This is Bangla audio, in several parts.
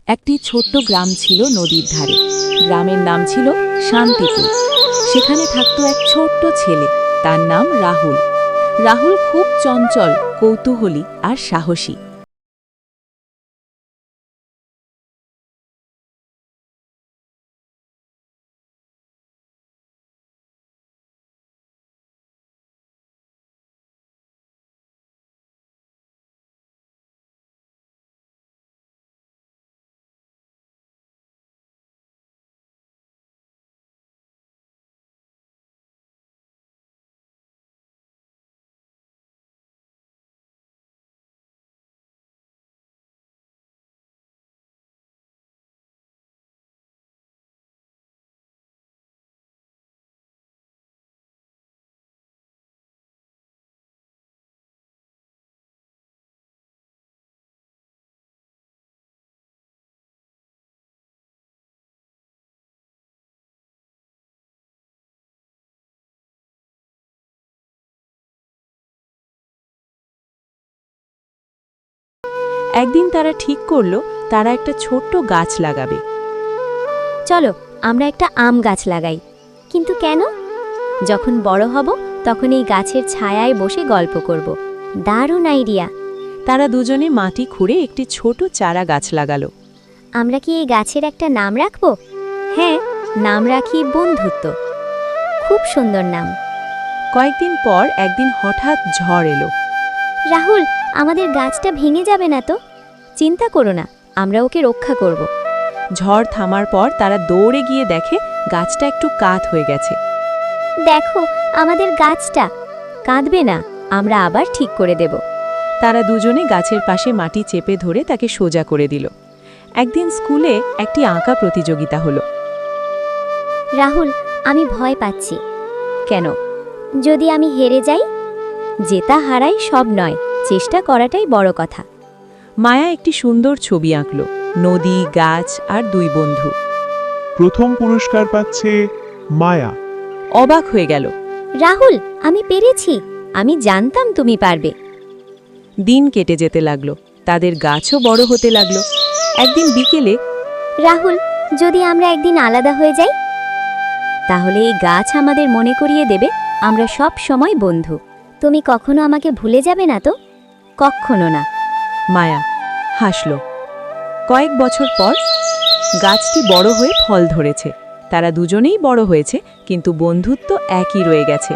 একটি ছোট্ট গ্রাম ছিল নদীর ধারে। গ্রামের নাম ছিল শান্তিপুর। সেখানে থাকত এক ছোট্ট ছেলে, তার নাম রাহুল। রাহুল খুব চঞ্চল, কৌতূহলী আর সাহসী। একদিন তারা ঠিক করল তারা একটা ছোট্ট গাছ লাগাবে। চলো আমরা একটা আম গাছ লাগাই। কিন্তু কেন? যখন বড় হব তখন এই গাছের ছায়ায় বসে গল্প করব। দারুণ আইডিয়া। তারা দুজনে মাটি খুঁড়ে একটি ছোট চারা গাছ লাগালো। আমরা কি এই গাছের একটা নাম রাখব? হ্যাঁ, নাম রাখি বন্ধুত্ব। খুব সুন্দর নাম। কয়েকদিন পর একদিন হঠাৎ ঝড় এলো। রাহুল, আমাদের গাছটা ভেঙে যাবে না তো? চিন্তা করো না, আমরা ওকে রক্ষা করব। ঝড় থামার পর তারা দৌড়ে গিয়ে দেখে গাছটা একটু কাত হয়ে গেছে। দেখো আমাদের গাছটা। কাঁদবে না, আমরা আবার ঠিক করে দেব। তারা দুজনে গাছের পাশে মাটি চেপে ধরে তাকে সোজা করে দিল। একদিন স্কুলে একটি আঁকা প্রতিযোগিতা হলো। রাহুল, আমি ভয় পাচ্ছি। কেন? যদি আমি হেরে যাই? জেতা হারাই সব নয়, চেষ্টা করাটাই বড় কথা। মায়া একটি সুন্দর ছবি আঁকল, নদী, গাছ আর দুই বন্ধু। প্রথম পুরস্কার পাচ্ছে মায়া। অবাক হয়ে গেল। রাহুল, আমি পেরেছি। আমি জানতাম তুমি পারবে। দিন কেটে যেতে লাগলো, তাদের গাছও বড় হতে লাগলো। একদিন বিকেলে, রাহুল, যদি আমরা একদিন আলাদা হয়ে যাই? তাহলে এই গাছ আমাদের মনে করিয়ে দেবে আমরা সব সময় বন্ধু। তুমি কখনো আমাকে ভুলে যাবে না তো? কখনো না। মায়া হাসল। কয়েক বছর পর গাছটি বড় হয়ে ফল ধরেছে। তারা দুজনেই বড় হয়েছে, কিন্তু বন্ধুত্ব একই রয়ে গেছে।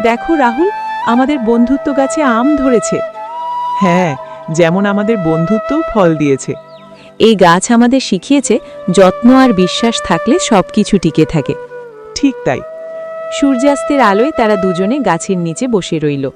দেখো রাহুল, আমাদের বন্ধুত্ব গাছে আম ধরেছে। হ্যাঁ, যেমন আমাদের বন্ধুত্বও ফল দিয়েছে। এই গাছ আমাদের শিখিয়েছে যত্ন আর বিশ্বাস থাকলে সবকিছু টিকে থাকে। ঠিক তাই। সূর্যাস্তের আলোয় তারা দুজনে গাছের নিচে বসে রইল।